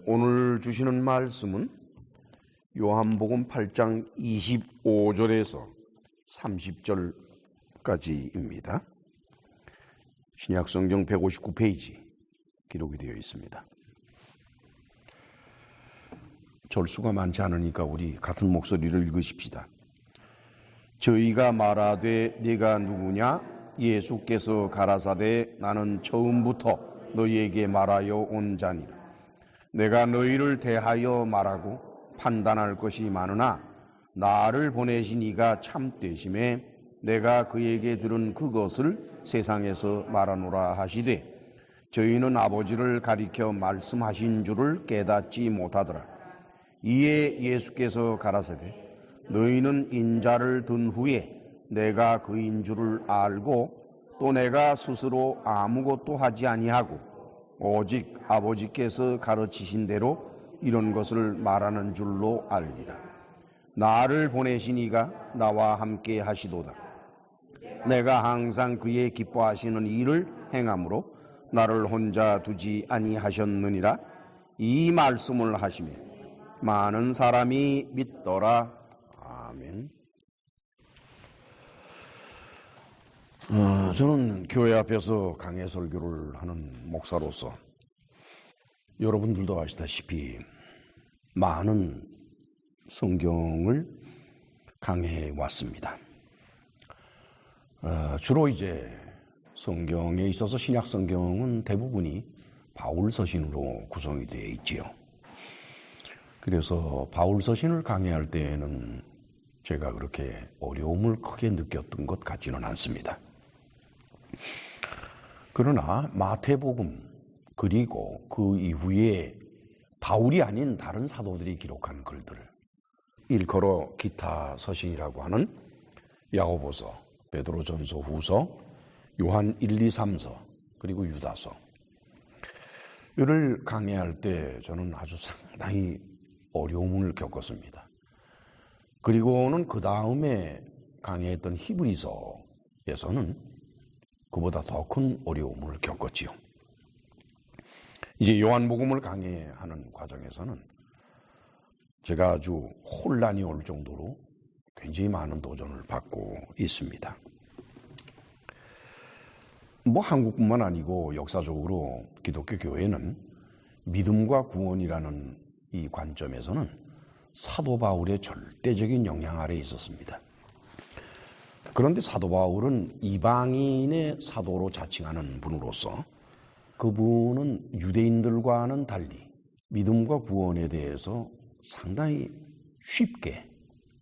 오늘 주시는 말씀은 요한복음 8장 25절에서 30절까지입니다. 신약성경 159페이지 기록이 되어 있습니다. 절수가 많지 않으니까 우리 같은 목소리를 읽으십시다. 저희가 말하되 네가 누구냐? 예수께서 가라사대 나는 처음부터 너희에게 말하여 온 자니라. 내가 너희를 대하여 말하고 판단할 것이 많으나 나를 보내신 이가 참되심에 내가 그에게 들은 그것을 세상에서 말하노라 하시되 저희는 아버지를 가리켜 말씀하신 줄을 깨닫지 못하더라. 이에 예수께서 가라사대 너희는 인자를 든 후에 내가 그인 줄을 알고 또 내가 스스로 아무것도 하지 아니하고 오직 아버지께서 가르치신 대로 이런 것을 말하는 줄로 알리라. 나를 보내신 이가 나와 함께 하시도다. 내가 항상 그의 기뻐하시는 일을 행함으로 나를 혼자 두지 아니하셨느니라. 이 말씀을 하시며 많은 사람이 믿더라. 아멘. 저는 교회 앞에서 강해 설교를 하는 목사로서 여러분들도 아시다시피 많은 성경을 강해해 왔습니다. 주로 이제 성경에 있어서 신약 성경은 대부분이 바울 서신으로 구성이 되어 있지요. 그래서 바울 서신을 강해할 때에는 제가 그렇게 어려움을 크게 느꼈던 것 같지는 않습니다. 그러나 마태복음 그리고 그 이후에 바울이 아닌 다른 사도들이 기록한 글들을 일컬어 기타 서신이라고 하는 야고보서, 베드로전서, 후서, 요한 1, 2, 3서 그리고 유다서 이를 강해할 때 저는 아주 상당히 어려움을 겪었습니다. 그리고는 그 다음에 강해했던 히브리서에서는 그보다 더 큰 어려움을 겪었지요. 이제 요한복음을 강해하는 과정에서는 제가 아주 혼란이 올 정도로 굉장히 많은 도전을 받고 있습니다. 한국뿐만 아니고 역사적으로 기독교 교회는 믿음과 구원이라는 이 관점에서는 사도 바울의 절대적인 영향 아래에 있었습니다. 그런데 사도 바울은 이방인의 사도로 자칭하는 분으로서 그분은 유대인들과는 달리 믿음과 구원에 대해서 상당히 쉽게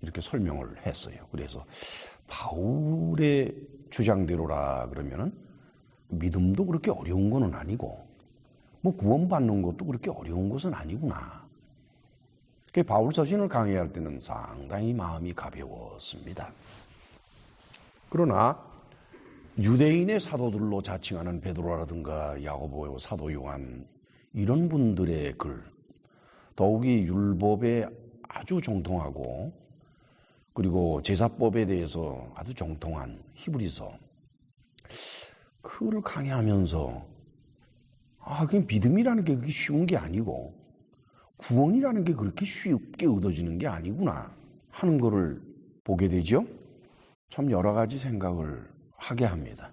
이렇게 설명을 했어요. 그래서 바울의 주장대로라 그러면은 믿음도 그렇게 어려운 것은 아니고 구원받는 것도 그렇게 어려운 것은 아니구나. 바울 서신을 강해할 때는 상당히 마음이 가벼웠습니다. 그러나 유대인의 사도들로 자칭하는 베드로라든가 야고보, 사도 요한 이런 분들의 글, 더욱이 율법에 아주 정통하고 그리고 제사법에 대해서 아주 정통한 히브리서 그를 강해하면서 그 믿음이라는 게 그렇게 쉬운 게 아니고 구원이라는 게 그렇게 쉽게 얻어지는 게 아니구나 하는 거를 보게 되죠. 참 여러 가지 생각을 하게 합니다.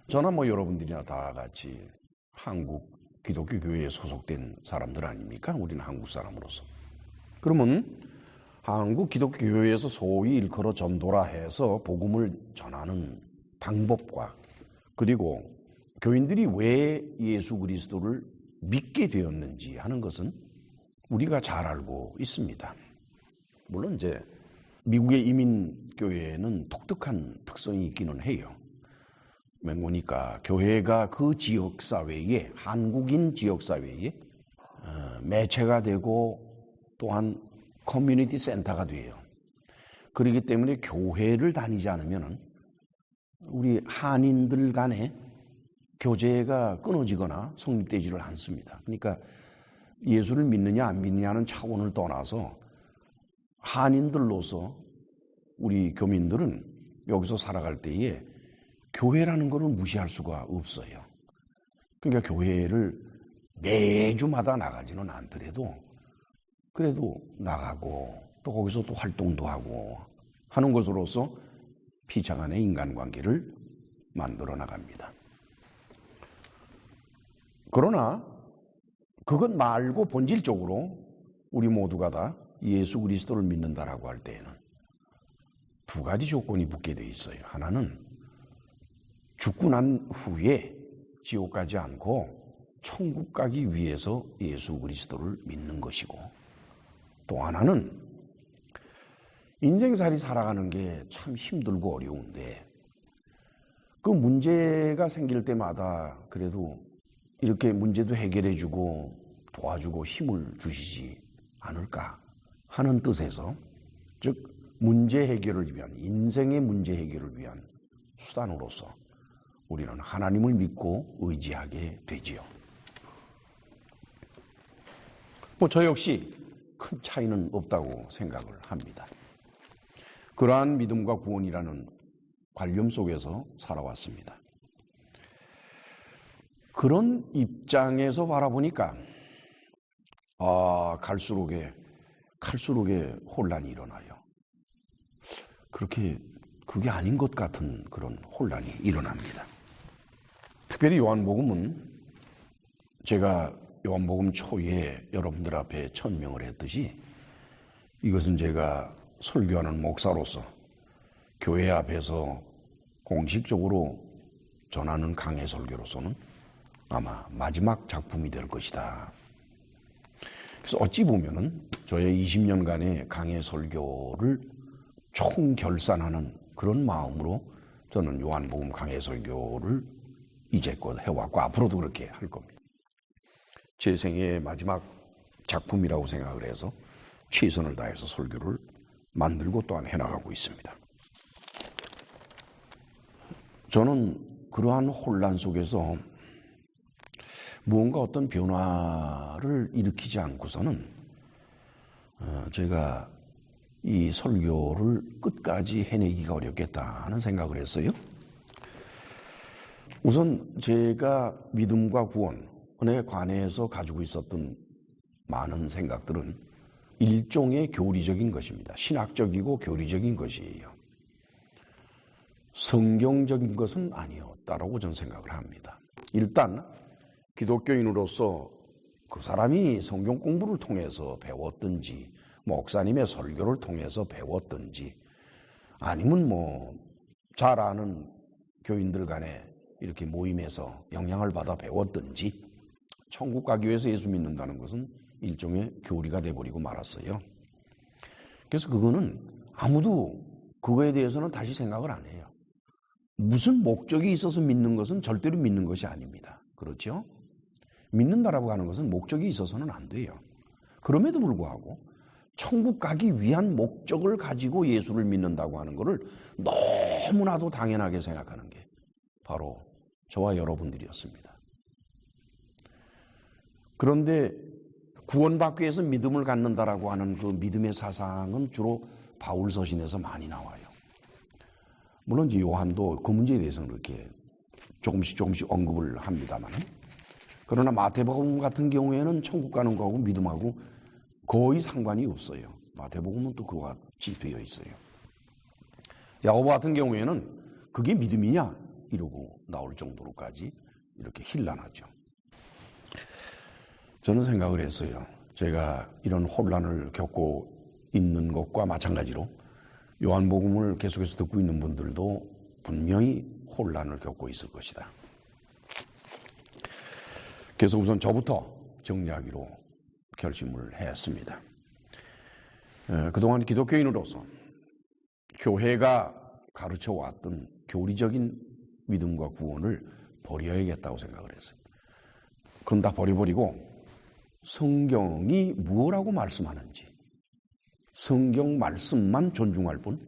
저나 여러분들이나 다 같이 한국 기독교 교회에 소속된 사람들 아닙니까? 우리는 한국 사람으로서. 그러면 한국 기독교 교회에서 소위 일컬어 전도라 해서 복음을 전하는 방법과 그리고 교인들이 왜 예수 그리스도를 믿게 되었는지 하는 것은 우리가 잘 알고 있습니다. 물론 이제 미국의 이민교회에는 독특한 특성이 있기는 해요. 맹고니까 교회가 그 지역사회에 한국인 지역사회에 매체가 되고 또한 커뮤니티 센터가 돼요. 그렇기 때문에 교회를 다니지 않으면 우리 한인들 간에 교제가 끊어지거나 성립되지를 않습니다. 그러니까 예수를 믿느냐 안 믿느냐는 차원을 떠나서 한인들로서 우리 교민들은 여기서 살아갈 때에 교회라는 것을 무시할 수가 없어요. 그러니까 교회를 매주마다 나가지는 않더라도 그래도 나가고 또 거기서 또 활동도 하고 하는 것으로서 피차 간의 인간관계를 만들어 나갑니다. 그러나 그것 말고 본질적으로 우리 모두가 다 예수 그리스도를 믿는다라고 할 때에는 두 가지 조건이 붙게 돼 있어요. 하나는 죽고 난 후에 지옥 가지 않고 천국 가기 위해서 예수 그리스도를 믿는 것이고, 또 하나는 인생살이 살아가는 게 참 힘들고 어려운데 그 문제가 생길 때마다 그래도 이렇게 문제도 해결해주고 도와주고 힘을 주시지 않을까 하는 뜻에서, 즉 문제 해결을 위한, 인생의 문제 해결을 위한 수단으로서 우리는 하나님을 믿고 의지하게 되지요. 저 역시 큰 차이는 없다고 생각을 합니다. 그러한 믿음과 구원이라는 관념 속에서 살아왔습니다. 그런 입장에서 바라보니까 갈수록에 혼란이 일어나요. 그게 아닌 것 같은 그런 혼란이 일어납니다. 특별히 요한복음은 제가 요한복음 초에 여러분들 앞에 천명을 했듯이 이것은 제가 설교하는 목사로서 교회 앞에서 공식적으로 전하는 강해 설교로서는 아마 마지막 작품이 될 것이다. 그래서 어찌 보면은 저의 20년간의 강해 설교를 총결산하는 그런 마음으로 저는 요한복음 강해 설교를 이제껏 해왔고 앞으로도 그렇게 할 겁니다. 제 생애의 마지막 작품이라고 생각을 해서 최선을 다해서 설교를 만들고 또한 해나가고 있습니다. 저는 그러한 혼란 속에서 무언가 어떤 변화를 일으키지 않고서는 제가 이 설교를 끝까지 해내기가 어렵겠다는 생각을 했어요. 우선 제가 믿음과 구원에 관해서 가지고 있었던 많은 생각들은 일종의 교리적인 것입니다. 신학적이고 교리적인 것이에요. 성경적인 것은 아니었다라고 저는 생각을 합니다. 일단 기독교인으로서 그 사람이 성경 공부를 통해서 배웠든지 목사님의 설교를 통해서 배웠든지 아니면 잘 아는 교인들 간에 이렇게 모임에서 영향을 받아 배웠든지 천국 가기 위해서 예수 믿는다는 것은 일종의 교리가 돼버리고 말았어요. 그래서 그거는 아무도 그거에 대해서는 다시 생각을 안 해요. 무슨 목적이 있어서 믿는 것은 절대로 믿는 것이 아닙니다. 그렇죠? 믿는다라고 하는 것은 목적이 있어서는 안 돼요. 그럼에도 불구하고 천국 가기 위한 목적을 가지고 예수를 믿는다고 하는 것을 너무나도 당연하게 생각하는 게 바로 저와 여러분들이었습니다. 그런데 구원받기 위해서 믿음을 갖는다라고 하는 그 믿음의 사상은 주로 바울 서신에서 많이 나와요. 물론 이제 요한도 그 문제에 대해서는 그렇게 조금씩 언급을 합니다만, 그러나 마태복음 같은 경우에는 천국 가는 거하고 믿음하고 거의 상관이 없어요. 마태복음은 또 그와 같이 되어 있어요. 야고보 같은 경우에는 그게 믿음이냐 이러고 나올 정도로까지 이렇게 힐난하죠. 저는 생각을 했어요. 제가 이런 혼란을 겪고 있는 것과 마찬가지로 요한복음을 계속해서 듣고 있는 분들도 분명히 혼란을 겪고 있을 것이다. 그래서 우선 저부터 정리하기로 결심을 했습니다. 그동안 기독교인으로서 교회가 가르쳐왔던 교리적인 믿음과 구원을 버려야겠다고 생각을 했어요. 그건 다 버려버리고 성경이 무엇라고 말씀하는지 성경 말씀만 존중할 뿐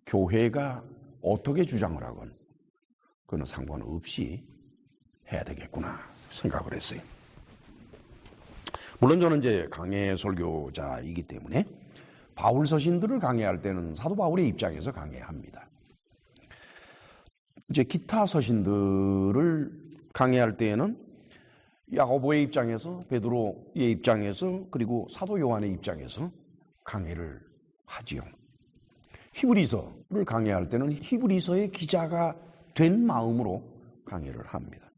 교회가 어떻게 주장을 하건 그건 상관없이 해야 되겠구나 생각을 했어요. 물론 저는 이제 강해 설교자이기 때문에 바울 서신들을 강해할 때는 사도 바울의 입장에서 강해합니다. 이제 기타 서신들을 강해할 때에는 야고보의 입장에서, 베드로의 입장에서, 그리고 사도 요한의 입장에서 강해를 하지요. 히브리서를 강해할 때는 히브리서의 기자가 된 마음으로 강해를 합니다.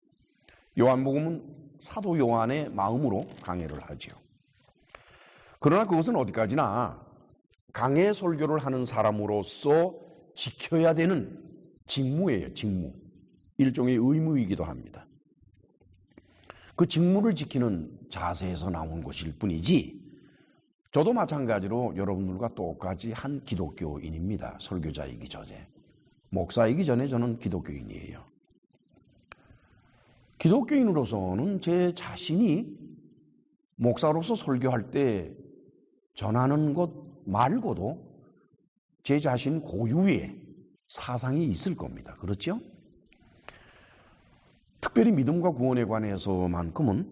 요한복음은 사도 요한의 마음으로 강해를 하지요. 그러나 그것은 어디까지나 강해 설교를 하는 사람으로서 지켜야 되는 직무예요. 직무. 일종의 의무이기도 합니다. 그 직무를 지키는 자세에서 나온 것일 뿐이지, 저도 마찬가지로 여러분들과 똑같이 한 기독교인입니다. 설교자이기 전에. 목사이기 전에 저는 기독교인이에요. 기독교인으로서는 제 자신이 목사로서 설교할 때 전하는 것 말고도 제 자신 고유의 사상이 있을 겁니다. 그렇죠? 특별히 믿음과 구원에 관해서만큼은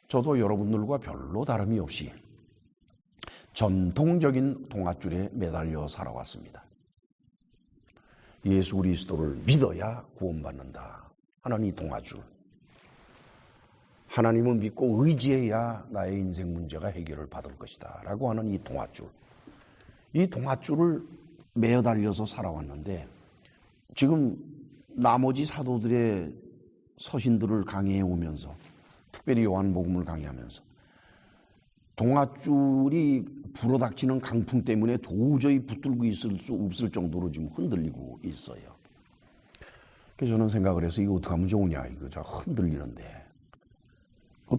저도 여러분들과 별로 다름이 없이 전통적인 동아줄에 매달려 살아왔습니다. 예수 그리스도를 믿어야 구원받는다 하는 이 동아줄. 하나님을 믿고 의지해야 나의 인생 문제가 해결을 받을 것이다 라고 하는 이 동아줄. 이 동아줄을 매달려서 살아왔는데, 지금 나머지 사도들의 서신들을 강해해 오면서, 특별히 요한복음을 강해하면서 동아줄이 불어닥치는 강풍 때문에 도저히 붙들고 있을 수 없을 정도로 지금 흔들리고 있어요. 그래서 저는 생각을 해서 이거 어떻게 하면 좋으냐, 이거 저 흔들리는데.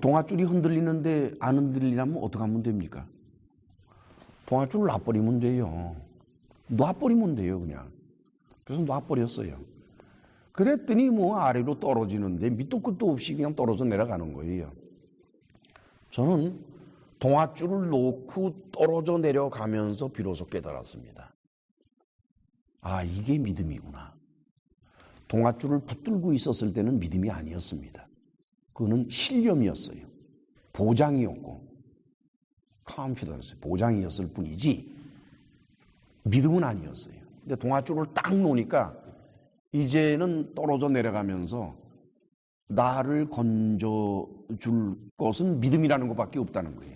동아줄이 흔들리는데 안 흔들리려면 어떻게 하면 됩니까? 동아줄을 놔버리면 돼요. 놔버리면 돼요, 그냥. 그래서 놔버렸어요. 그랬더니 뭐 아래로 떨어지는데 밑도 끝도 없이 그냥 떨어져 내려가는 거예요. 저는 동아줄을 놓고 떨어져 내려가면서 비로소 깨달았습니다. 아, 이게 믿음이구나. 동아줄을 붙들고 있었을 때는 믿음이 아니었습니다. 그거는 신념이었어요. 보장이었고, confidence, 보장이었을 뿐이지 믿음은 아니었어요. 근데 동아줄을 딱 놓으니까 이제는 떨어져 내려가면서 나를 건져줄 것은 믿음이라는 것밖에 없다는 거예요.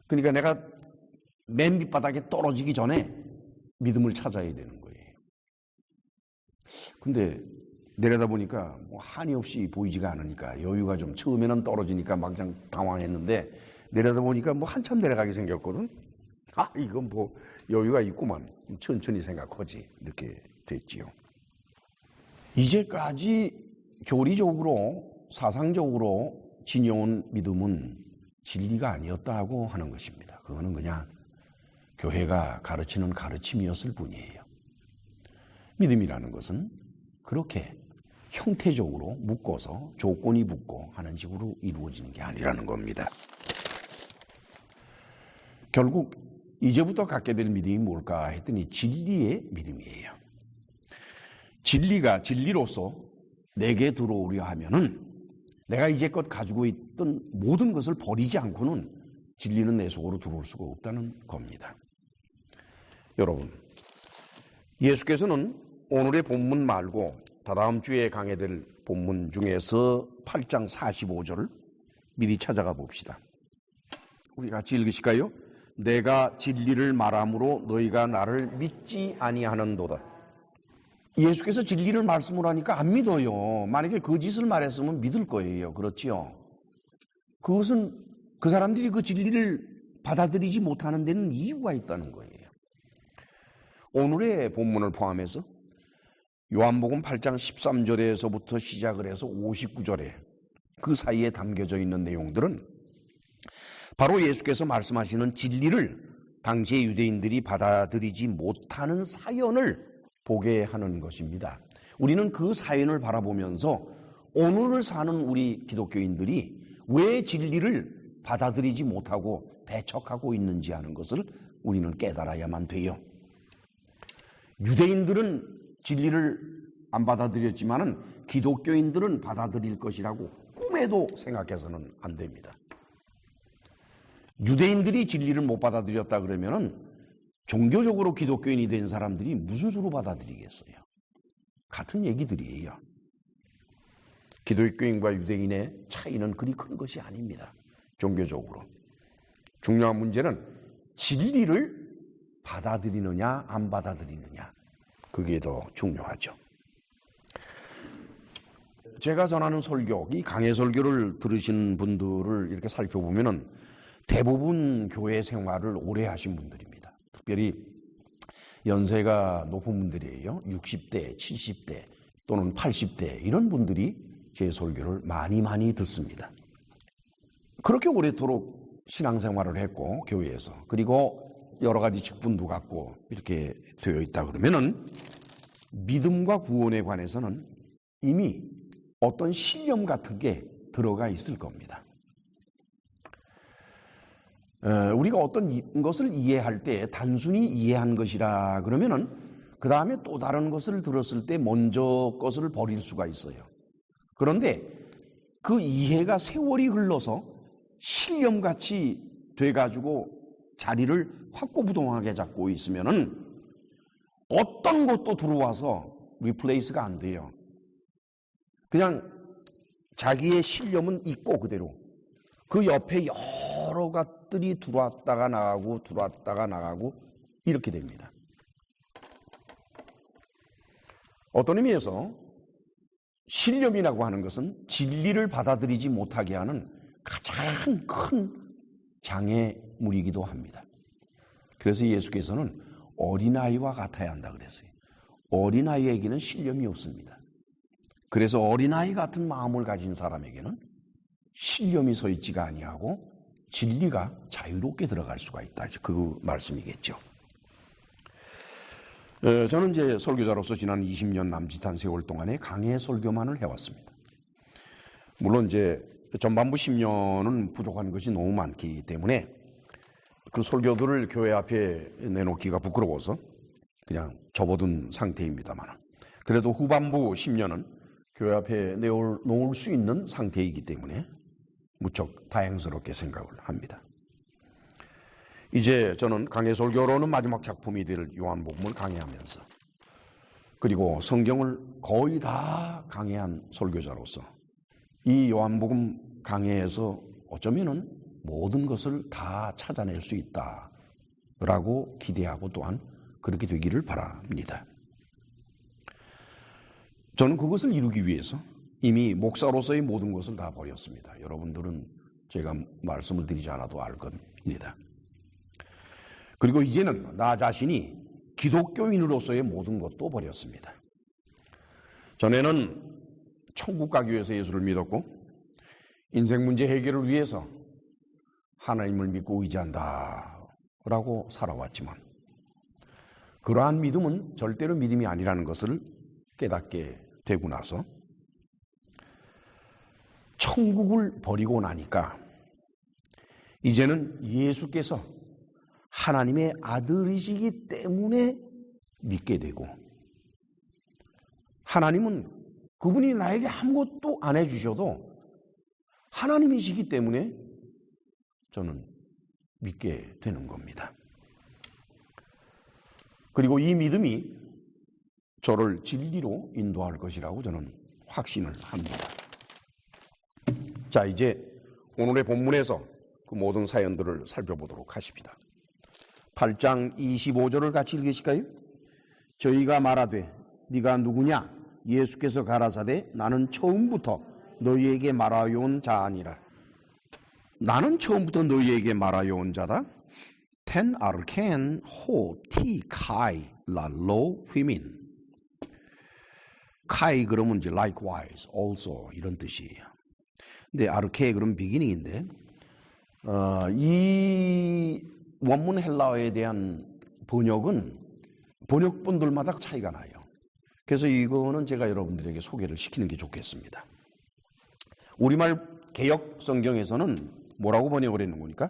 그러니까 내가 맨 밑바닥에 떨어지기 전에 믿음을 찾아야 되는 거예요. 근데 내려다 보니까 뭐 한이 없이 보이지가 않으니까 여유가 좀, 처음에는 떨어지니까 막 당황했는데 내려다 보니까 뭐 한참 내려가게 생겼거든. 아, 이건 뭐 여유가 있구만. 천천히 생각하지. 이렇게 됐지요. 이제까지 교리적으로, 사상적으로 지녀온 믿음은 진리가 아니었다고 하는 것입니다. 그거는 그냥 교회가 가르치는 가르침이었을 뿐이에요. 믿음이라는 것은 그렇게 형태적으로 묶어서 조건이 붙고 하는 식으로 이루어지는 게 아니라는 겁니다. 결국 이제부터 갖게 될 믿음이 뭘까 했더니 진리의 믿음이에요. 진리가 진리로서 내게 들어오려 하면은 내가 이제껏 가지고 있던 모든 것을 버리지 않고는 진리는 내 속으로 들어올 수가 없다는 겁니다. 여러분, 예수께서는 오늘의 본문 말고 다다음 주에 강해될 본문 중에서 8장 45절을 미리 찾아가 봅시다. 우리 같이 읽으실까요? 내가 진리를 말함으로 너희가 나를 믿지 아니하는도다. 예수께서 진리를 말씀을 하니까 안 믿어요. 만약에 거짓을 말했으면 믿을 거예요. 그렇지요? 그것은 그 사람들이 그 진리를 받아들이지 못하는 데는 이유가 있다는 거예요. 오늘의 본문을 포함해서 요한복음 8장 13절에서부터 시작을 해서 59절에 그 사이에 담겨져 있는 내용들은 바로 예수께서 말씀하시는 진리를 당시의 유대인들이 받아들이지 못하는 사연을 보게 하는 것입니다. 우리는 그 사연을 바라보면서 오늘을 사는 우리 기독교인들이 왜 진리를 받아들이지 못하고 배척하고 있는지 하는 것을 우리는 깨달아야만 돼요. 유대인들은 진리를 안 받아들였지만은 기독교인들은 받아들일 것이라고 꿈에도 생각해서는 안 됩니다. 유대인들이 진리를 못 받아들였다 그러면은 종교적으로 기독교인이 된 사람들이 무슨 수로 받아들이겠어요? 같은 얘기들이에요. 기독교인과 유대인의 차이는 그리 큰 것이 아닙니다. 종교적으로. 중요한 문제는 진리를 받아들이느냐 안 받아들이느냐, 그게 더 중요하죠. 제가 전하는 설교, 이 강해 설교를 들으신 분들을 이렇게 살펴보면은 대부분 교회 생활을 오래 하신 분들입니다. 특별히 연세가 높은 분들이에요. 60대, 70대 또는 80대 이런 분들이 제 설교를 많이 듣습니다. 그렇게 오래도록 신앙생활을 했고 교회에서, 그리고 여러 가지 직분도 갖고 이렇게 되어 있다 그러면은 믿음과 구원에 관해서는 이미 어떤 신념 같은 게 들어가 있을 겁니다. 우리가 어떤 것을 이해할 때 단순히 이해한 것이라 그러면은 그 다음에 또 다른 것을 들었을 때 먼저 것을 버릴 수가 있어요. 그런데 그 이해가 세월이 흘러서 신념같이 돼가지고 자리를 확고부동하게 잡고 있으면은 어떤 것도 들어와서 리플레이스가 안 돼요. 그냥 자기의 신념은 있고 그대로 그 옆에 여러 것들이 들어왔다가 나가고 이렇게 됩니다. 어떤 의미에서 신념이라고 하는 것은 진리를 받아들이지 못하게 하는 가장 큰 장애물이기도 합니다. 그래서 예수께서는 어린아이와 같아야 한다 그랬어요. 어린아이에게는 신념이 없습니다. 그래서 어린아이 같은 마음을 가진 사람에게는 신념이 서 있지가 아니하고 진리가 자유롭게 들어갈 수가 있다. 그 말씀이겠죠. 저는 이제 설교자로서 지난 20년 남짓한 세월 동안에 강해 설교만을 해왔습니다. 물론 이제 전반부 10년은 부족한 것이 너무 많기 때문에 그 설교들을 교회 앞에 내놓기가 부끄러워서 그냥 접어둔 상태입니다만, 그래도 후반부 10년은 교회 앞에 내놓을 수 있는 상태이기 때문에 무척 다행스럽게 생각을 합니다. 이제 저는 강해 설교로는 마지막 작품이 될 요한복음을 강해하면서, 그리고 성경을 거의 다 강해한 설교자로서 이 요한복음 강해에서 어쩌면은 모든 것을 다 찾아낼 수 있다라고 기대하고 또한 그렇게 되기를 바랍니다. 저는 그것을 이루기 위해서 이미 목사로서의 모든 것을 다 버렸습니다. 여러분들은 제가 말씀을 드리지 않아도 알 겁니다. 그리고 이제는 나 자신이 기독교인으로서의 모든 것도 버렸습니다. 전에는 천국 가기 위해서 예수를 믿었고 인생 문제 해결을 위해서 하나님을 믿고 의지한다라고 살아왔지만, 그러한 믿음은 절대로 믿음이 아니라는 것을 깨닫게 되고 나서 천국을 버리고 나니까 이제는 예수께서 하나님의 아들이시기 때문에 믿게 되고, 하나님은 그분이 나에게 아무것도 안 해주셔도 하나님이시기 때문에 저는 믿게 되는 겁니다. 그리고 이 믿음이 저를 진리로 인도할 것이라고 저는 확신을 합니다. 자, 이제 오늘의 본문에서 그 모든 사연들을 살펴보도록 하십니다. 8장 25절을 같이 읽으실까요? 저희가 말하되 네가 누구냐? 예수께서 가라사대 나는 처음부터 너희에게 말하여온 자 아니라. 나는 처음부터 너희에게 말하여온 자다. 텐 아르켄 호 티 카이 랄로 휘민. 카이 그러면 이제 likewise, also 이런 뜻이에요. 근데 아르케 그럼 beginning인데 이 원문 헬라어에 대한 번역은 번역본들마다 차이가 나요. 그래서 이거는 제가 여러분들에게 소개를 시키는 게 좋겠습니다. 우리말 개역 성경에서는 뭐라고 번역을 했는 거니까?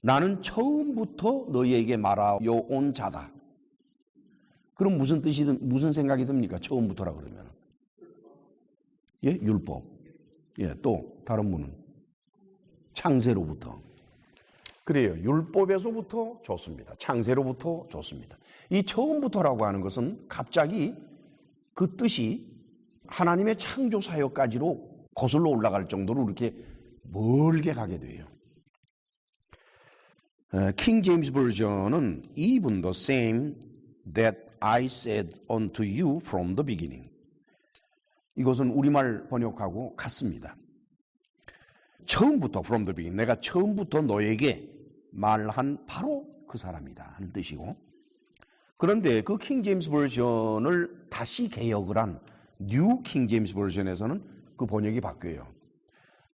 나는 처음부터 너희에게 말하여온 자다. 그럼 무슨 무슨 생각이 듭니까? 처음부터라 그러면. 예, 율법. 예, 또 다른 분은 창세로부터. 그래요. 율법에서부터 좋습니다. 창세로부터 좋습니다. 이 처음부터라고 하는 것은 갑자기 그 뜻이 하나님의 창조 사역까지로 거슬러 올라갈 정도로 이렇게 멀게 가게 돼요. 킹 제임스 버전은 even the same that I said unto you from the beginning. 이것은 우리말 번역하고 같습니다. 처음부터 from the beginning, 내가 처음부터 너에게 말한 바로 그 사람이다 하는 뜻이고, 그런데 그 킹 제임스 버전을 다시 개혁을 한 뉴 킹 제임스 버전에서는 그 번역이 바뀌어요.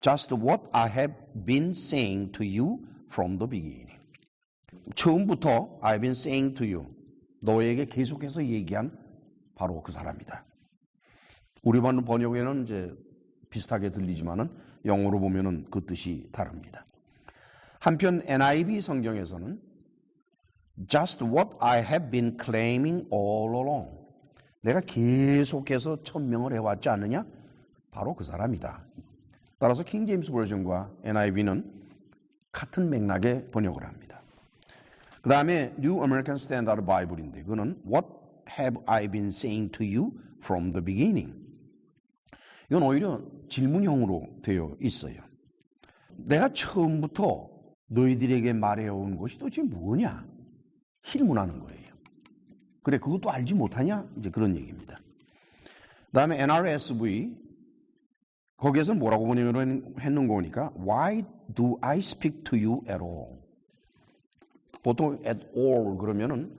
Just what I have been saying to you from the beginning. 처음부터 I've been saying to you, 너에게 계속해서 얘기한 바로 그 사람이다. 우리 번역에는 이제 비슷하게 들리지만은 영어로 보면은 그 뜻이 다릅니다. 한편 NIV 성경에서는 Just what I have been claiming all along. 내가 계속해서 천명을 해왔지 않느냐? 바로 그 사람이다. 따라서 킹 제임스 버전과 NIV는 같은 맥락의 번역을 합니다. 그 다음에 New American Standard Bible인데 그거는 What have I been saying to you from the beginning? 이건 오히려 질문형으로 되어 있어요. 내가 처음부터 너희들에게 말해온 것이 도대체 뭐냐? 힐문하는 거예요. 그래, 그것도 알지 못하냐? 이제 그런 얘기입니다. 그 다음에 NRSV, 거기에서 뭐라고 번역을 했는 거니까 Why do I speak to you at all? 보통 at all 그러면은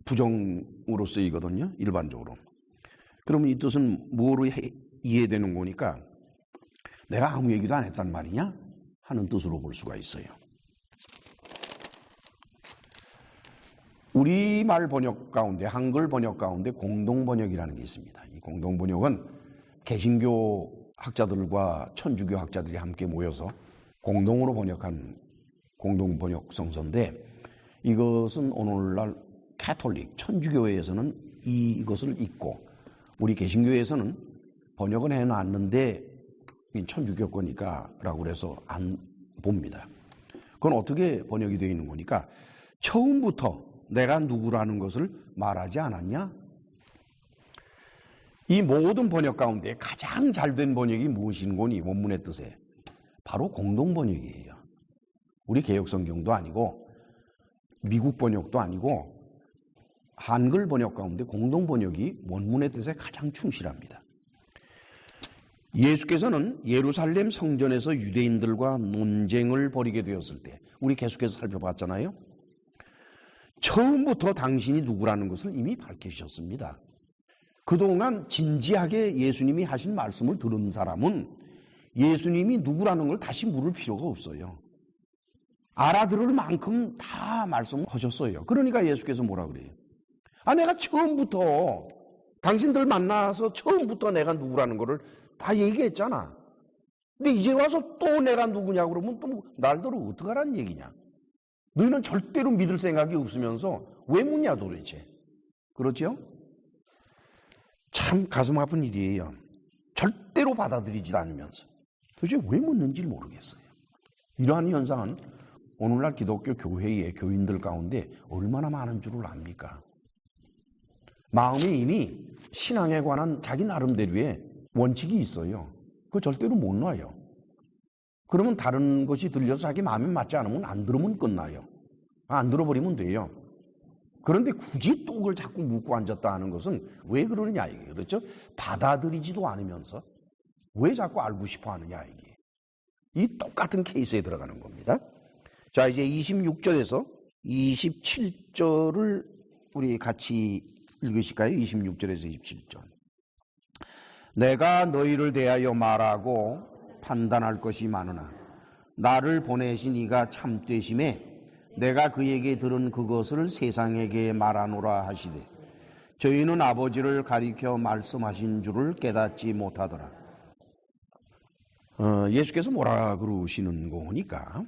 부정으로 쓰이거든요, 일반적으로. 그러면 이 뜻은 뭐로 이해되는 거니까 내가 아무 얘기도 안 했단 말이냐? 하는 뜻으로 볼 수가 있어요. 우리말 번역 가운데, 한글 번역 가운데 공동 번역이라는 게 있습니다. 이 공동 번역은 개신교 학자들과 천주교 학자들이 함께 모여서 공동으로 번역한 공동 번역 성서인데, 이것은 오늘날 캐톨릭, 천주교회에서는 이것을 읽고 우리 개신교회에서는 번역은 해놨는데 천주교 거니까 라고 그래서 안 봅니다. 그건 어떻게 번역이 되어 있는 거니까 처음부터 내가 누구라는 것을 말하지 않았냐? 이 모든 번역 가운데 가장 잘된 번역이 무엇인 거니? 원문의 뜻에 바로 공동 번역이에요. 우리 개역성경도 아니고 미국 번역도 아니고 한글 번역 가운데 공동 번역이 원문의 뜻에 가장 충실합니다. 예수께서는 예루살렘 성전에서 유대인들과 논쟁을 벌이게 되었을 때 우리 계속해서 살펴봤잖아요. 처음부터 당신이 누구라는 것을 이미 밝히셨습니다. 그동안 진지하게 예수님이 하신 말씀을 들은 사람은 예수님이 누구라는 걸 다시 물을 필요가 없어요. 알아들을 만큼 다 말씀하셨어요. 그러니까 예수께서 뭐라 그래요? 내가 처음부터 당신들 만나서 처음부터 내가 누구라는 거를 다 얘기했잖아. 근데 이제 와서 또 내가 누구냐 그러면 또 날더러 어떡하라는 얘기냐? 너희는 절대로 믿을 생각이 없으면서 왜 묻냐 도대체? 그렇죠? 참 가슴 아픈 일이에요. 절대로 받아들이지도 않으면서 도대체 왜 묻는지 모르겠어요. 이러한 현상은 오늘날 기독교 교회의 교인들 가운데 얼마나 많은 줄을 압니까? 마음에 이미 신앙에 관한 자기 나름대로의 원칙이 있어요. 그거 절대로 못 놔요. 그러면 다른 것이 들려서 자기 마음에 맞지 않으면 안 들으면 끝나요. 안 들어버리면 돼요. 그런데 굳이 또 그걸 자꾸 묻고 앉았다 하는 것은 왜 그러느냐 이게. 그렇죠? 받아들이지도 않으면서 왜 자꾸 알고 싶어 하느냐 이게. 이 똑같은 케이스에 들어가는 겁니다. 자, 이제 26절에서 27절을 우리 같이 읽으실까요? 26절에서 27절. 내가 너희를 대하여 말하고 판단할 것이 많으나 나를 보내신 이가 참되심에 내가 그에게 들은 그것을 세상에게 말하노라 하시되 저희는 아버지를 가리켜 말씀하신 줄을 깨닫지 못하더라. 예수께서 뭐라 그러시는 거니까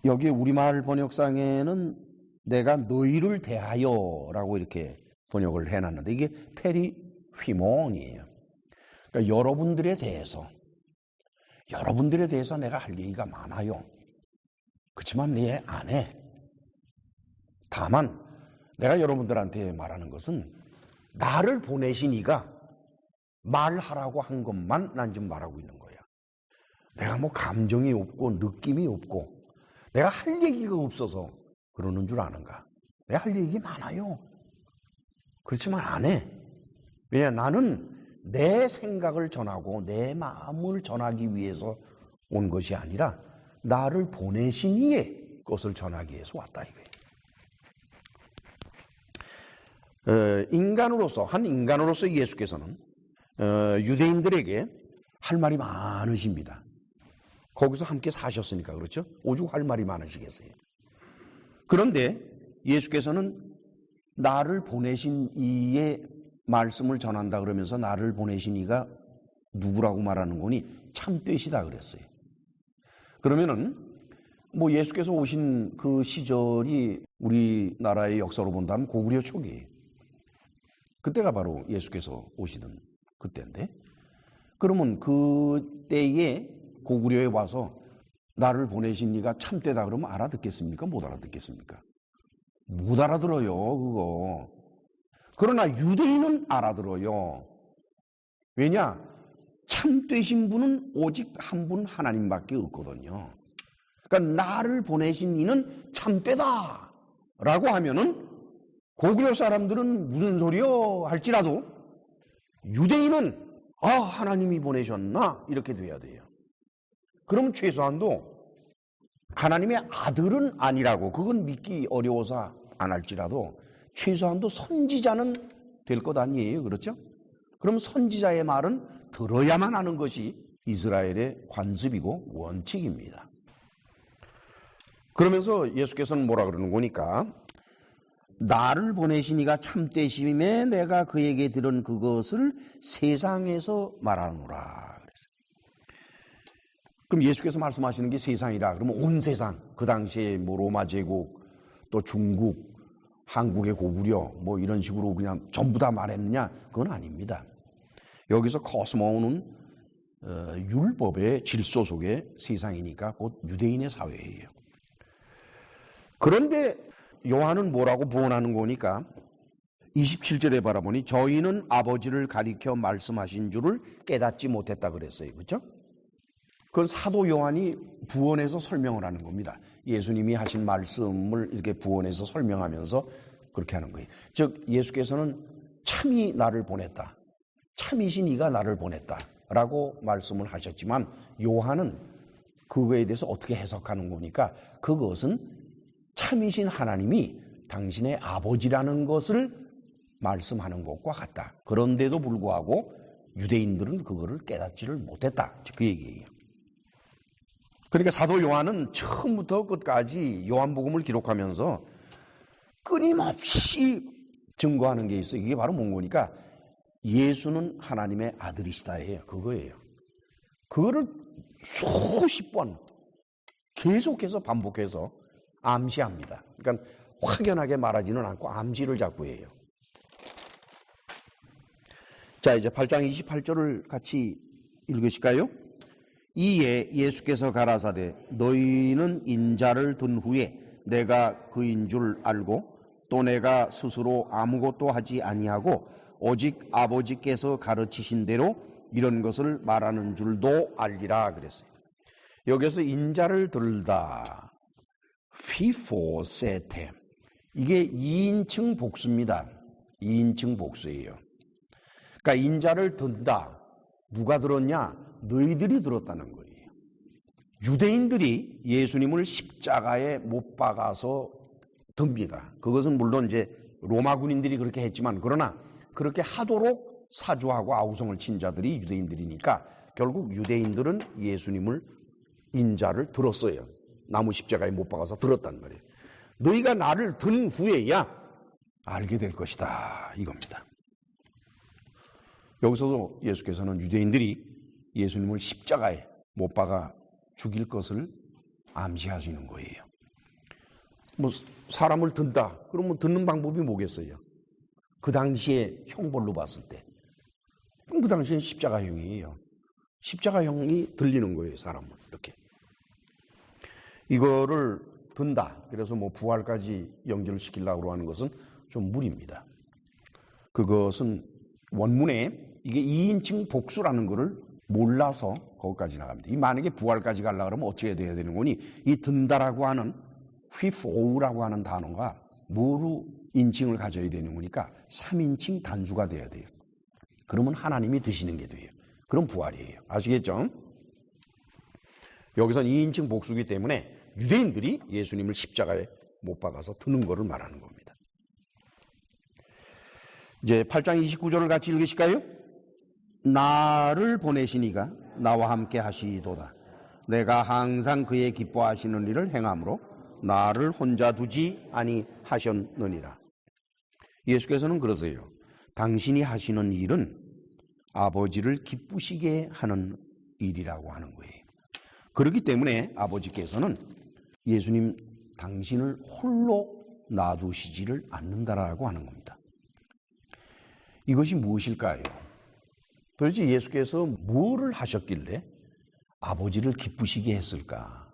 여기 우리말 번역상에는 내가 너희를 대하여라고 이렇게 번역을 해놨는데 이게 페리 휘몬이에요. 그러니까 여러분들에 대해서 내가 할 얘기가 많아요. 그렇지만 내 안 해. 다만 내가 여러분들한테 말하는 것은 나를 보내신 이가 말하라고 한 것만 난 지금 말하고 있는 거야. 내가 뭐 감정이 없고 느낌이 없고 내가 할 얘기가 없어서 그러는 줄 아는가? 내가 할 얘기 많아요. 그렇지만 안 해. 왜냐, 나는 내 생각을 전하고 내 마음을 전하기 위해서 온 것이 아니라 나를 보내신 이의 것을 전하기 위해서 왔다 이거예요. 한 인간으로서 예수께서는 유대인들에게 할 말이 많으십니다. 거기서 함께 사셨으니까 그렇죠? 오죽 할 말이 많으시겠어요. 그런데 예수께서는 나를 보내신 이의 말씀을 전한다 그러면서 나를 보내신 이가 누구라고 말하는 거니? 참되시다 그랬어요. 그러면은 뭐 예수께서 오신 그 시절이 우리나라의 역사로 본다면 고구려 초기예요. 그때가 바로 예수께서 오시던 그때인데, 그러면 그때에 고구려에 와서 나를 보내신 이가 참되다 그러면 알아듣겠습니까? 못 알아듣겠습니까? 못 알아들어요, 그거. 그러나 유대인은 알아들어요. 왜냐? 참되신 분은 오직 한 분 하나님밖에 없거든요. 그러니까 나를 보내신 이는 참되다 라고 하면은 고구려 사람들은 무슨 소리요 할지라도 유대인은 하나님이 보내셨나 이렇게 돼야 돼요. 그럼 최소한도 하나님의 아들은 아니라고, 그건 믿기 어려워서 안 할지라도 최소한도 선지자는 될 것 아니에요. 그렇죠? 그럼 선지자의 말은 들어야만 하는 것이 이스라엘의 관습이고 원칙입니다. 그러면서 예수께서는 뭐라 그러는 거니까, 나를 보내신 이가 참되심에 내가 그에게 들은 그것을 세상에서 말하노라. 그럼 예수께서 말씀하시는 게 세상이라 그러면 온 세상, 그 당시에 뭐 로마 제국, 또 중국, 한국의 고구려 뭐 이런 식으로 그냥 전부 다 말했느냐? 그건 아닙니다. 여기서 코스모는 율법의 질서 속의 세상이니까 곧 유대인의 사회예요. 그런데 요한은 뭐라고 부언하는 거니까 27절에 바라보니 저희는 아버지를 가리켜 말씀하신 줄을 깨닫지 못했다 그랬어요. 그렇죠? 그건 사도 요한이 부언해서 설명을 하는 겁니다. 예수님이 하신 말씀을 이렇게 부언해서 설명하면서 그렇게 하는 거예요. 즉 예수께서는 참이 나를 보냈다, 참이신 이가 나를 보냈다 라고 말씀을 하셨지만 요한은 그거에 대해서 어떻게 해석하는 거니까 그것은 참이신 하나님이 당신의 아버지라는 것을 말씀하는 것과 같다. 그런데도 불구하고 유대인들은 그거를 깨닫지를 못했다. 그 얘기예요. 그러니까 사도 요한은 처음부터 끝까지 요한복음을 기록하면서 끊임없이 증거하는 게 있어요. 이게 바로 뭔거니까 예수는 하나님의 아들이시다예요. 그거예요. 그거를 수십 번 계속해서 반복해서 암시합니다. 그러니까 확연하게 말하지는 않고 암시를 자꾸 해요. 자, 이제 8장 28절을 같이 읽으실까요? 이에 예수께서 가라사대 너희는 인자를 든 후에 내가 그인 줄 알고 또 내가 스스로 아무것도 하지 아니하고 오직 아버지께서 가르치신 대로 이런 것을 말하는 줄도 알리라 그랬어요. 여기서 인자를 들다, 피포세테, 이게 2인칭 복수입니다. 2인칭 복수예요. 그러니까 인자를 든다. 누가 들었냐? 너희들이 들었다는 거예요. 유대인들이 예수님을 십자가에 못 박아서 듭니다. 그것은 물론 이제 로마 군인들이 그렇게 했지만, 그러나 그렇게 하도록 사주하고 아우성을 친 자들이 유대인들이니까 결국 유대인들은 예수님을 인자를 들었어요. 나무 십자가에 못 박아서 들었단 말이에요. 너희가 나를 든 후에야 알게 될 것이다 이겁니다. 여기서도 예수께서는 유대인들이 예수님을 십자가에 못 박아 죽일 것을 암시하시는 거예요. 뭐 사람을 든다 그러면 듣는 방법이 뭐겠어요? 그 당시에 형벌로 봤을 때 그 당시엔 십자가형이에요. 십자가형이 들리는 거예요. 사람을 이렇게 이거를 든다. 그래서 뭐 부활까지 연결시키려고 하는 것은 좀 무리입니다. 그것은 원문에 이게 2인칭 복수라는 거를 몰라서 거기까지 나갑니다. 이 만약에 부활까지 가려고 그러면 어떻게 돼야 되는 거니? 이 든다라고 하는 휘포우라고 하는 단어가 뭐로 인칭을 가져야 되는 거니까 3인칭 단수가 돼야 돼요. 그러면 하나님이 드시는 게 돼요. 그럼 부활이에요. 아시겠죠? 여기선 2인칭 복수기 때문에 유대인들이 예수님을 십자가에 못 박아서 드는 거를 말하는 겁니다. 이제 8장 29절을 같이 읽으실까요? 나를 보내신 이가 나와 함께 하시도다. 내가 항상 그의 기뻐하시는 일을 행함으로 나를 혼자 두지 아니하셨느니라. 예수께서는 그러세요. 당신이 하시는 일은 아버지를 기쁘시게 하는 일이라고 하는 거예요. 그렇기 때문에 아버지께서는 예수님 당신을 홀로 놔두시지를 않는다라고 하는 겁니다. 이것이 무엇일까요? 도대체 예수께서 뭐를 하셨길래 아버지를 기쁘시게 했을까?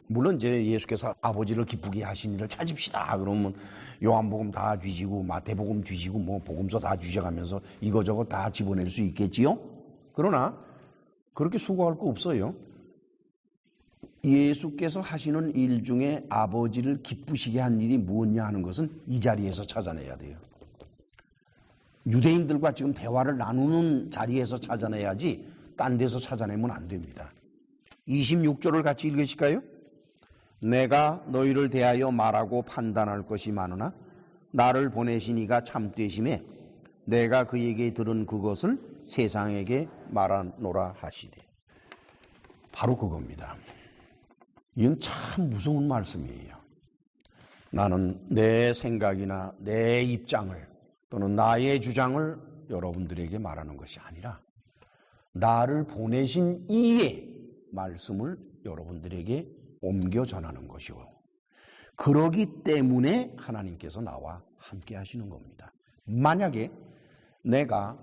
물론 이제 예수께서 아버지를 기쁘게 하신 일을 찾읍시다 그러면 요한복음 다 뒤지고 마태복음 뒤지고 뭐 복음서 다 뒤져가면서 이거저거 다 집어낼 수 있겠지요? 그러나 그렇게 수고할 거 없어요. 예수께서 하시는 일 중에 아버지를 기쁘시게 한 일이 무엇냐 하는 것은 이 자리에서 찾아내야 돼요. 유대인들과 지금 대화를 나누는 자리에서 찾아내야지 딴 데서 찾아내면 안 됩니다. 26절을 같이 읽으실까요? 내가 너희를 대하여 말하고 판단할 것이 많으나 나를 보내신 이가 참되심에 내가 그에게 들은 그것을 세상에게 말하노라 하시되. 바로 그겁니다. 이건 참 무서운 말씀이에요. 나는 내 생각이나 내 입장을 또는 나의 주장을 여러분들에게 말하는 것이 아니라 나를 보내신 이의 말씀을 여러분들에게 옮겨 전하는 것이고, 그러기 때문에 하나님께서 나와 함께 하시는 겁니다. 만약에 내가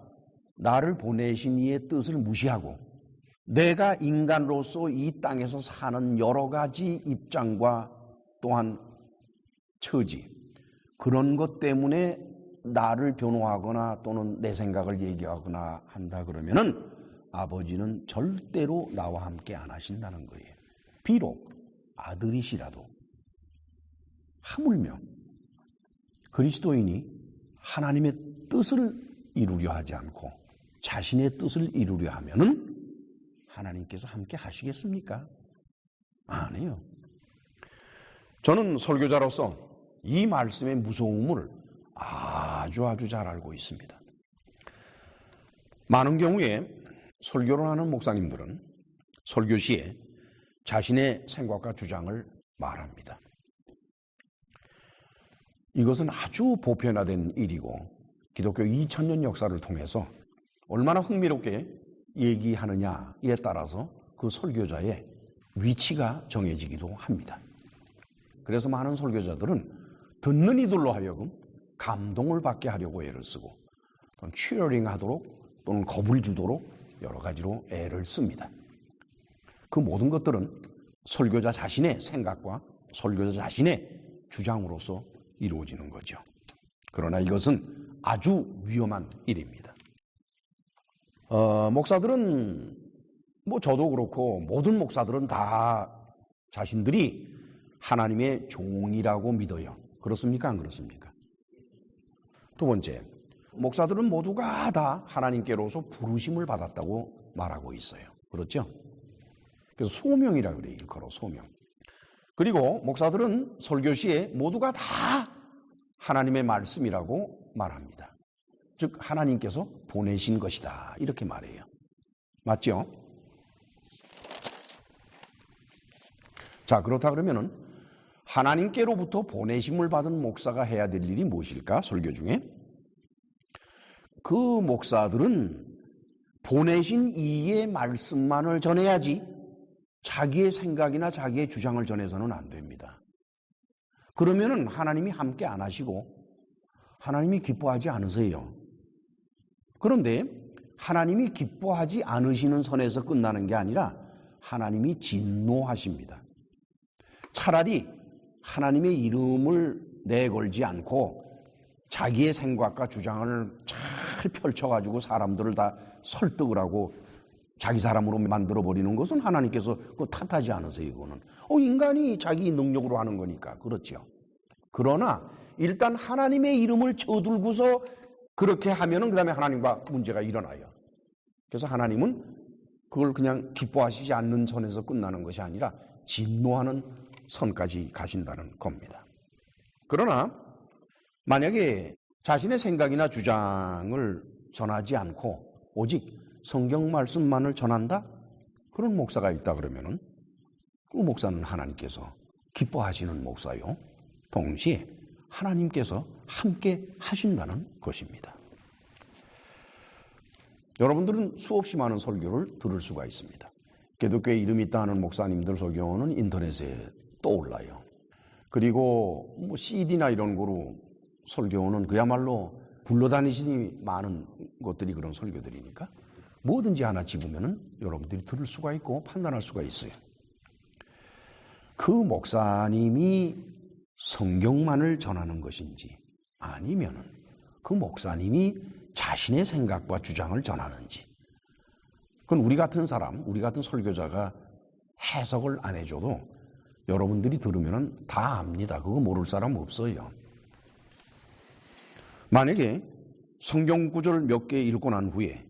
나를 보내신 이의 뜻을 무시하고 내가 인간으로서 이 땅에서 사는 여러 가지 입장과 또한 처지, 그런 것 때문에 나를 변호하거나 또는 내 생각을 얘기하거나 한다 그러면은 아버지는 절대로 나와 함께 안 하신다는 거예요. 비록 아들이시라도 하물며 그리스도인이 하나님의 뜻을 이루려 하지 않고 자신의 뜻을 이루려 하면은 하나님께서 함께 하시겠습니까? 아니에요. 저는 설교자로서 이 말씀의 무서움을 아주 잘 알고 있습니다. 많은 경우에 설교를 하는 목사님들은 설교 시에 자신의 생각과 주장을 말합니다. 이것은 아주 보편화된 일이고 기독교 2000년 역사를 통해서 얼마나 흥미롭게 얘기하느냐에 따라서 그 설교자의 위치가 정해지기도 합니다. 그래서 많은 설교자들은 듣는 이들로 하여금 감동을 받게 하려고 애를 쓰고 또는 치어링 하도록 또는 겁을 주도록 여러 가지로 애를 씁니다. 그 모든 것들은 설교자 자신의 생각과 설교자 자신의 주장으로서 이루어지는 거죠. 그러나 이것은 아주 위험한 일입니다. 목사들은 저도 그렇고 모든 목사들은 다 자신들이 하나님의 종이라고 믿어요. 그렇습니까? 안 그렇습니까? 두 번째, 목사들은 모두가 다 하나님께로서 부르심을 받았다고 말하고 있어요. 그렇죠? 그래서 소명이라고 그래요. 일컬어 소명. 그리고 목사들은 설교 시에 모두가 다 하나님의 말씀이라고 말합니다. 즉 하나님께서 보내신 것이다 이렇게 말해요. 맞죠? 자, 그렇다 그러면은 하나님께로부터 보내심을 받은 목사가 해야 될 일이 무엇일까? 설교 중에 그 목사들은 보내신 이의 말씀만을 전해야지 자기의 생각이나 자기의 주장을 전해서는 안 됩니다. 그러면은 하나님이 함께 안 하시고 하나님이 기뻐하지 않으세요. 그런데 하나님이 기뻐하지 않으시는 선에서 끝나는 게 아니라 하나님이 진노하십니다. 차라리 하나님의 이름을 내걸지 않고 자기의 생각과 주장을 잘 잘 펼쳐가지고 사람들을 다 설득을 하고 자기 사람으로 만들어버리는 것은 하나님께서 그거 탓하지 않으세요. 이거는 인간이 자기 능력으로 하는 거니까 그렇죠. 그러나 일단 하나님의 이름을 쳐들고서 그렇게 하면은 그 다음에 하나님과 문제가 일어나요. 그래서 하나님은 그걸 그냥 기뻐하시지 않는 선에서 끝나는 것이 아니라 진노하는 선까지 가신다는 겁니다. 그러나 만약에 자신의 생각이나 주장을 전하지 않고 오직 성경 말씀만을 전한다? 그런 목사가 있다 그러면은 그 목사는 하나님께서 기뻐하시는 목사요. 동시에 하나님께서 함께 하신다는 것입니다. 여러분들은 수없이 많은 설교를 들을 수가 있습니다. 기독교에 이름이 있다 하는 목사님들 설교는 인터넷에 떠올라요. 그리고 CD나 이런 거로 설교는 그야말로 굴러다니시니 많은 것들이 그런 설교들이니까 뭐든지 하나 집으면은 여러분들이 들을 수가 있고 판단할 수가 있어요. 그 목사님이 성경만을 전하는 것인지 아니면은 그 목사님이 자신의 생각과 주장을 전하는지 그건 우리 같은 사람, 우리 같은 설교자가 해석을 안 해줘도 여러분들이 들으면은 다 압니다. 그거 모를 사람 없어요. 만약에 성경 구절 몇 개 읽고 난 후에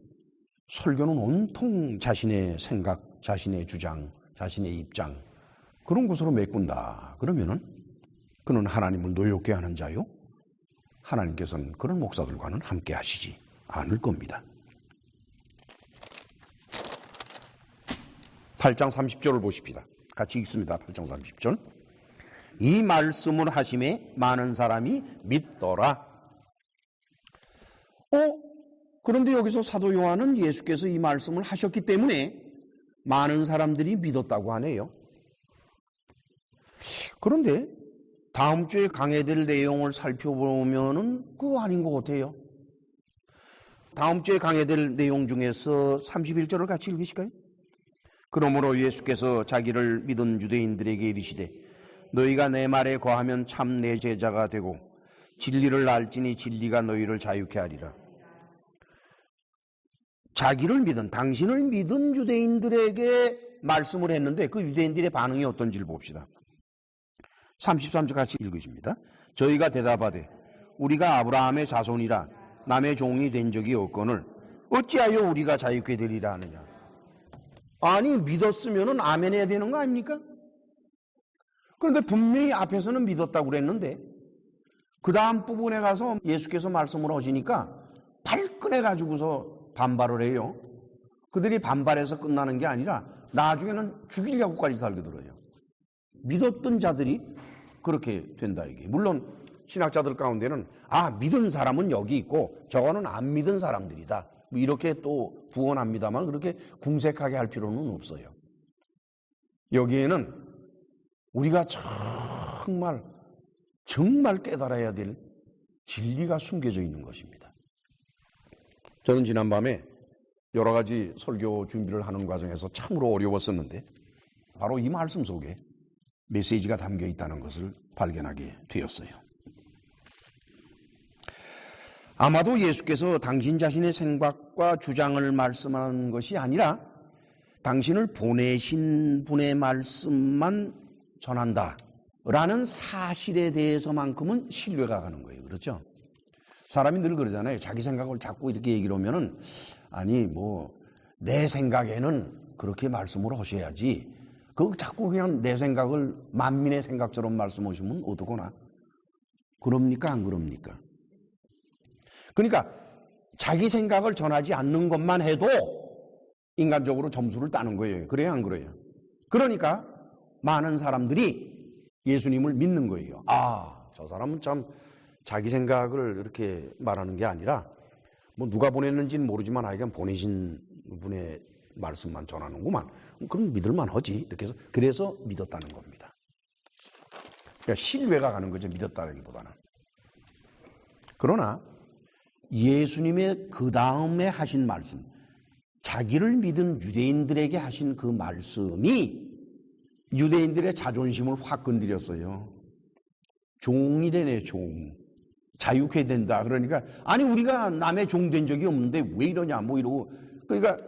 설교는 온통 자신의 생각, 자신의 주장, 자신의 입장 그런 것으로 메꾼다. 그러면은 그는 하나님을 노엽게 하는 자요. 하나님께서는 그런 목사들과는 함께 하시지 않을 겁니다. 8장 30절을 보십시다. 같이 읽습니다. 8장 30절. 이 말씀을 하심에 많은 사람이 믿더라. 그런데 여기서 사도 요한은 예수께서 이 말씀을 하셨기 때문에 많은 사람들이 믿었다고 하네요. 그런데 다음 주에 강해될 내용을 살펴보면은 그거 아닌 것 같아요. 다음 주에 강해될 내용 중에서 31절을 같이 읽으실까요? 그러므로 예수께서 자기를 믿은 유대인들에게 이르시되 너희가 내 말에 거하면 참 내 제자가 되고 진리를 알지니 진리가 너희를 자유케 하리라. 자기를 믿은, 당신을 믿은 유대인들에게 말씀을 했는데 그 유대인들의 반응이 어떤지를 봅시다. 33절 같이 읽으십니다. 저희가 대답하되 우리가 아브라함의 자손이라 남의 종이 된 적이 없거늘 어찌하여 우리가 자유케 되리라 하느냐. 아니 믿었으면 아멘 해야 되는 거 아닙니까? 그런데 분명히 앞에서는 믿었다고 그랬는데 그 다음 부분에 가서 예수께서 말씀을 하시니까 발끈해 가지고서 반발을 해요. 그들이 반발해서 끝나는 게 아니라 나중에는 죽이려고까지 달겨들어요. 믿었던 자들이 그렇게 된다 이게. 물론 신학자들 가운데는 믿은 사람은 여기 있고 저거는 안 믿은 사람들이다. 이렇게 또 구원합니다만 그렇게 궁색하게 할 필요는 없어요. 여기에는 우리가 정말 깨달아야 될 진리가 숨겨져 있는 것입니다. 저는 지난밤에 여러 가지 설교 준비를 하는 과정에서 참으로 어려웠었는데 바로 이 말씀 속에 메시지가 담겨 있다는 것을 발견하게 되었어요. 아마도 예수께서 당신 자신의 생각과 주장을 말씀하는 것이 아니라 당신을 보내신 분의 말씀만 전한다라는 사실에 대해서만큼은 신뢰가 가는 거예요. 그렇죠? 사람이 늘 그러잖아요. 자기 생각을 자꾸 이렇게 얘기를 하면은 내 생각에는 그렇게 말씀을 하셔야지. 자꾸 그냥 내 생각을 만민의 생각처럼 말씀하시면 어떡하나? 그럽니까? 안 그럽니까? 그러니까 자기 생각을 전하지 않는 것만 해도 인간적으로 점수를 따는 거예요. 그래요? 안 그래요? 그러니까 많은 사람들이 예수님을 믿는 거예요. 저 사람은 참 자기 생각을 이렇게 말하는 게 아니라 누가 보냈는지는 모르지만 하여간 보내신 분의 말씀만 전하는구만. 그럼 믿을만 하지. 이렇게 해서 그래서 믿었다는 겁니다. 그러니까 신뢰가 가는 거죠. 믿었다기보다는. 그러나 예수님의 그 다음에 하신 말씀, 자기를 믿은 유대인들에게 하신 그 말씀이 유대인들의 자존심을 확 건드렸어요. 종이래네, 종. 자유케 된다. 그러니까 아니 우리가 남의 종 된 적이 없는데 왜 이러냐 뭐 이러고 그러니까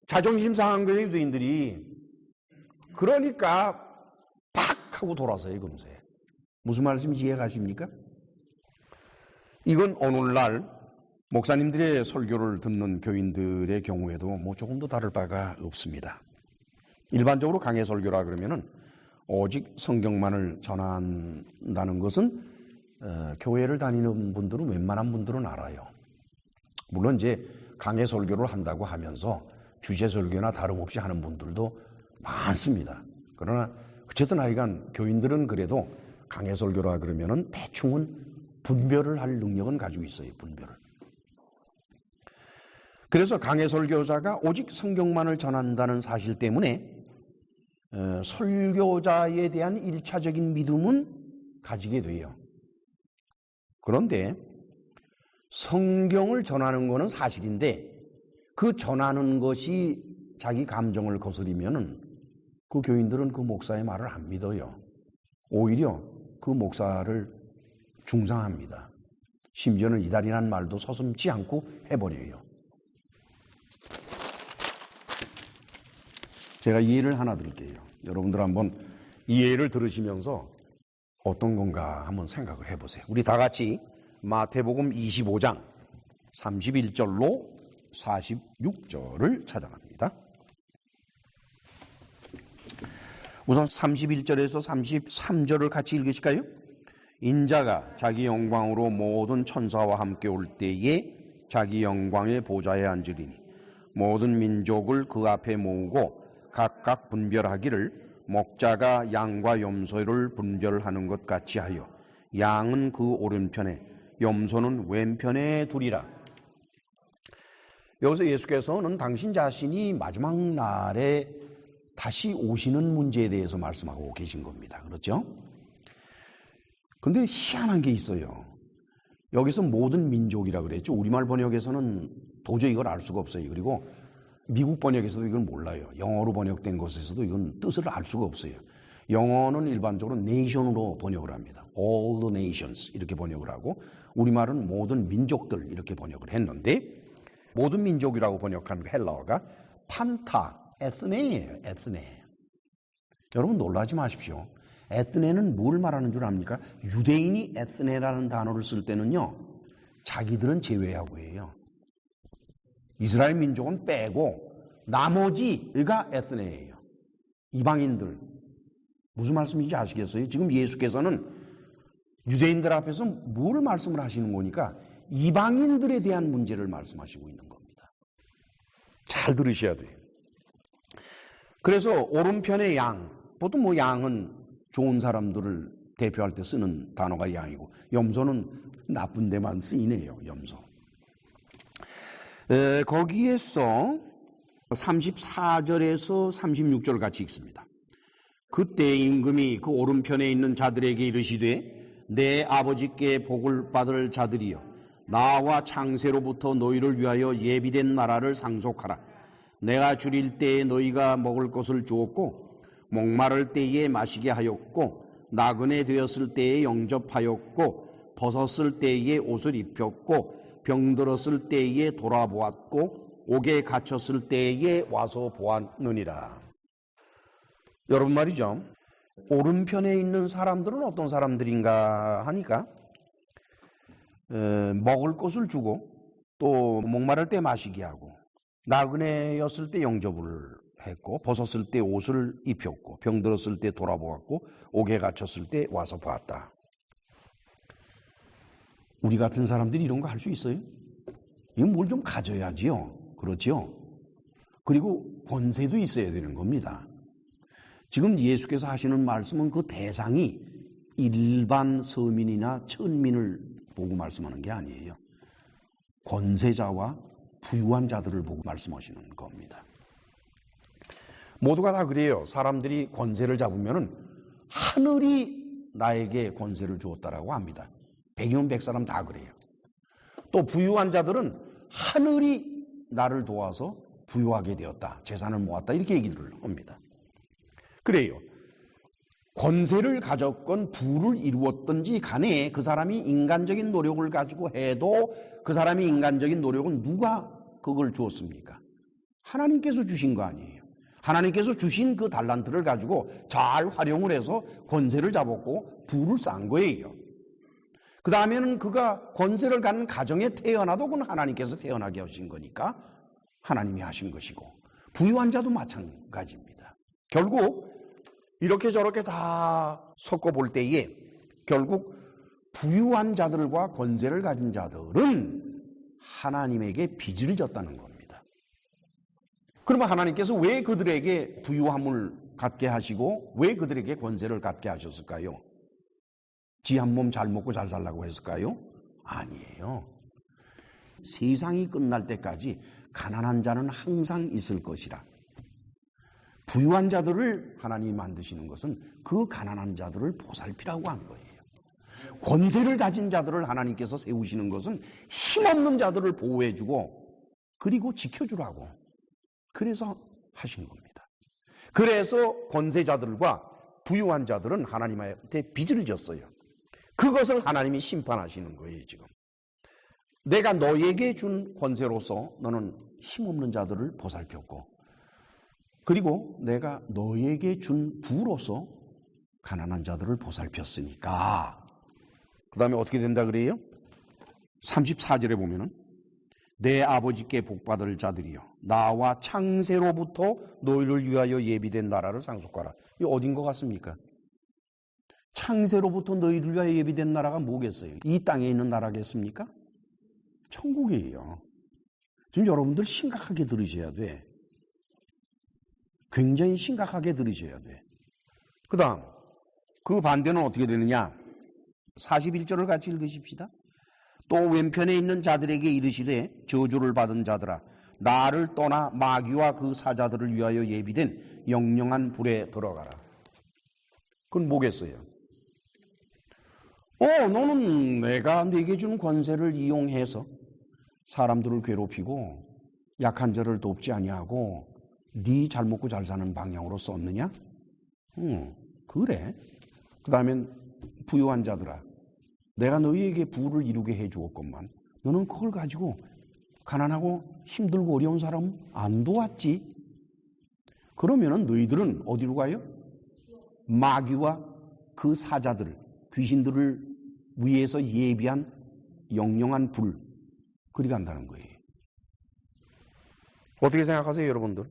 자존심 상한 거예요 유대인들이. 그러니까 팍 하고 돌아서요 금세. 무슨 말씀인지 이해가십니까? 이건 오늘날 목사님들의 설교를 듣는 교인들의 경우에도 뭐 조금도 다를 바가 없습니다. 일반적으로 강해 설교라 그러면은 오직 성경만을 전한다는 것은 교회를 다니는 분들은 웬만한 분들은 알아요. 물론 이제 강해 설교를 한다고 하면서 주제 설교나 다름없이 하는 분들도 많습니다. 그러나 어쨌든 하여간 교인들은 그래도 강해 설교라 그러면은 대충은 분별을 할 능력은 가지고 있어요. 분별을. 그래서 강해 설교자가 오직 성경만을 전한다는 사실 때문에 설교자에 대한 일차적인 믿음은 가지게 돼요. 그런데 성경을 전하는 것은 사실인데 그 전하는 것이 자기 감정을 거스리면은 그 교인들은 그 목사의 말을 안 믿어요. 오히려 그 목사를 중상합니다. 심지어는 이달이란 말도 서슴지 않고 해버려요. 제가 예를 하나 들을게요. 여러분들 한번 이 예를 들으시면서 어떤 건가 한번 생각을 해보세요. 우리 다 같이 마태복음 25장 31절로 46절을 찾아갑니다. 우선 31절에서 33절을 같이 읽으실까요? 인자가 자기 영광으로 모든 천사와 함께 올 때에 자기 영광의 보좌에 앉으리니 모든 민족을 그 앞에 모으고 각각 분별하기를 목자가 양과 염소를 분별하는 것 같이 하여 양은 그 오른편에 염소는 왼편에 두리라. 여기서 예수께서는 당신 자신이 마지막 날에 다시 오시는 문제에 대해서 말씀하고 계신 겁니다. 그렇죠? 근데 희한한 게 있어요. 여기서 모든 민족이라 그랬죠. 우리말 번역에서는 도저히 이걸 알 수가 없어요. 그리고 미국 번역에서도 이걸 몰라요. 영어로 번역된 것에서도 이건 뜻을 알 수가 없어요. 영어는 일반적으로 nation으로 번역을 합니다. all the nations 이렇게 번역을 하고 우리말은 모든 민족들 이렇게 번역을 했는데 모든 민족이라고 번역한 헬라어가 판타, 에스네예요. 에스네. 여러분 놀라지 마십시오. 에스네는 뭘 말하는 줄 압니까? 유대인이 에스네라는 단어를 쓸 때는요. 자기들은 제외하고 해요. 이스라엘 민족은 빼고 나머지가 에스네예요. 이방인들. 무슨 말씀인지 아시겠어요? 지금 예수께서는 유대인들 앞에서 뭘 말씀을 하시는 거니까 이방인들에 대한 문제를 말씀하시고 있는 겁니다. 잘 들으셔야 돼요. 그래서 오른편의 양, 보통 뭐 양은 좋은 사람들을 대표할 때 쓰는 단어가 양이고 염소는 나쁜 데만 쓰이네요. 염소. 거기에서 34절에서 36절 같이 읽습니다. 그때 임금이 그 오른편에 있는 자들에게 이르시되 내 아버지께 복을 받을 자들이여 나와 창세로부터 너희를 위하여 예비된 나라를 상속하라. 내가 줄일 때에 너희가 먹을 것을 주었고 목마를 때에 마시게 하였고 나그네 되었을 때에 영접하였고 벗었을 때에 옷을 입혔고 병들었을 때에 돌아보았고 옥에 갇혔을 때에 와서 보았느니라. 여러분 말이죠. 오른편에 있는 사람들은 어떤 사람들인가 하니까 먹을 것을 주고 또 목마를 때 마시게 하고 나그네였을 때 영접을 했고 벗었을 때 옷을 입혔고 병들었을 때 돌아보았고 옥에 갇혔을 때 와서 보았다. 우리 같은 사람들이 이런 거 할 수 있어요? 이건 뭘 좀 가져야지요. 그렇죠? 그리고 권세도 있어야 되는 겁니다. 지금 예수께서 하시는 말씀은 그 대상이 일반 서민이나 천민을 보고 말씀하는 게 아니에요. 권세자와 부유한 자들을 보고 말씀하시는 겁니다. 모두가 다 그래요. 사람들이 권세를 잡으면은 하늘이 나에게 권세를 주었다라고 합니다. 100명 100사람 다 그래요. 또 부유한 자들은 하늘이 나를 도와서 부유하게 되었다. 재산을 모았다. 이렇게 얘기를 합니다. 그래요. 권세를 가졌건 부를 이루었든지 간에 그 사람이 인간적인 노력을 가지고 해도 그 사람이 인간적인 노력은 누가 그걸 주었습니까? 하나님께서 주신 거 아니에요. 하나님께서 주신 그 달란트를 가지고 잘 활용을 해서 권세를 잡았고 부를 쌓은 거예요. 그 다음에는 그가 권세를 갖는 가정에 태어나도 그건 하나님께서 태어나게 하신 거니까 하나님이 하신 것이고, 부유한 자도 마찬가지입니다. 결국 이렇게 저렇게 다 섞어 볼 때에 결국 부유한 자들과 권세를 가진 자들은 하나님에게 빚을 졌다는 겁니다. 그러면 하나님께서 왜 그들에게 부유함을 갖게 하시고 왜 그들에게 권세를 갖게 하셨을까요? 지 한 몸 잘 먹고 잘 살라고 했을까요? 아니에요. 세상이 끝날 때까지 가난한 자는 항상 있을 것이라. 부유한 자들을 하나님이 만드시는 것은 그 가난한 자들을 보살피라고 한 거예요. 권세를 가진 자들을 하나님께서 세우시는 것은 힘없는 자들을 보호해주고 그리고 지켜주라고. 그래서 하신 겁니다. 그래서 권세자들과 부유한 자들은 하나님한테 빚을 졌어요. 그것을 하나님이 심판하시는 거예요. 지금 내가 너에게 준 권세로서 너는 힘없는 자들을 보살폈고, 그리고 내가 너에게 준 부로서 가난한 자들을 보살폈으니까. 그 다음에 어떻게 된다 그래요? 34절에 보면은 내 아버지께 복받을 자들이여 나와 창세로부터 너희를 위하여 예비된 나라를 상속하라. 이게 어딘 것 같습니까? 창세로부터 너희를 위하여 예비된 나라가 뭐겠어요? 이 땅에 있는 나라겠습니까? 천국이에요. 지금 여러분들 심각하게 들으셔야 돼. 굉장히 심각하게 들으셔야 돼. 그 다음 그 반대는 어떻게 되느냐? 41절을 같이 읽으십시다. 또 왼편에 있는 자들에게 이르시되 저주를 받은 자들아 나를 떠나 마귀와 그 사자들을 위하여 예비된 영영한 불에 들어가라. 그건 뭐겠어요? 너는 내가 네게 준 권세를 이용해서 사람들을 괴롭히고 약한 자를 돕지 아니하고 네 잘 먹고 잘 사는 방향으로 썼느냐? 그래. 그 다음엔 부유한 자들아 내가 너희에게 부를 이루게 해주었건만 너는 그걸 가지고 가난하고 힘들고 어려운 사람 안 도왔지? 그러면은 너희들은 어디로 가요? 마귀와 그 사자들, 귀신들을 위해서 예비한 영영한 불, 그리 간다는 거예요. 어떻게 생각하세요, 여러분들?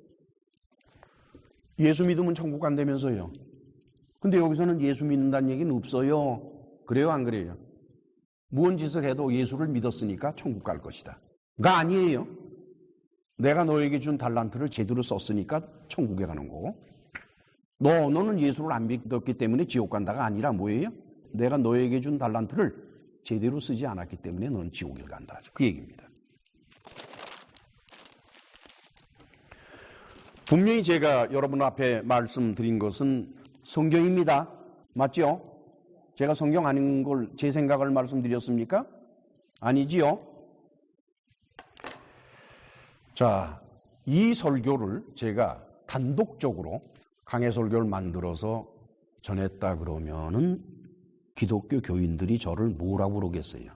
예수 믿으면 천국 간다면서요. 근데 여기서는 예수 믿는다는 얘기는 없어요. 그래요, 안 그래요? 무언 짓을 해도 예수를 믿었으니까 천국 갈 것이다. 가 아니에요. 내가 너에게 준 달란트를 제대로 썼으니까 천국에 가는 거고, 너는 예수를 안 믿었기 때문에 지옥 간다가 아니라 뭐예요? 내가 너에게 준 달란트를 제대로 쓰지 않았기 때문에 너는 지옥에 간다. 그 얘기입니다. 분명히 제가 여러분 앞에 말씀드린 것은 성경입니다. 맞죠? 제가 성경 아닌 걸 제 생각을 말씀드렸습니까? 아니지요? 자, 이 설교를 제가 단독적으로 강해 설교를 만들어서 전했다 그러면은 기독교 교인들이 저를 뭐라고 그러겠어요?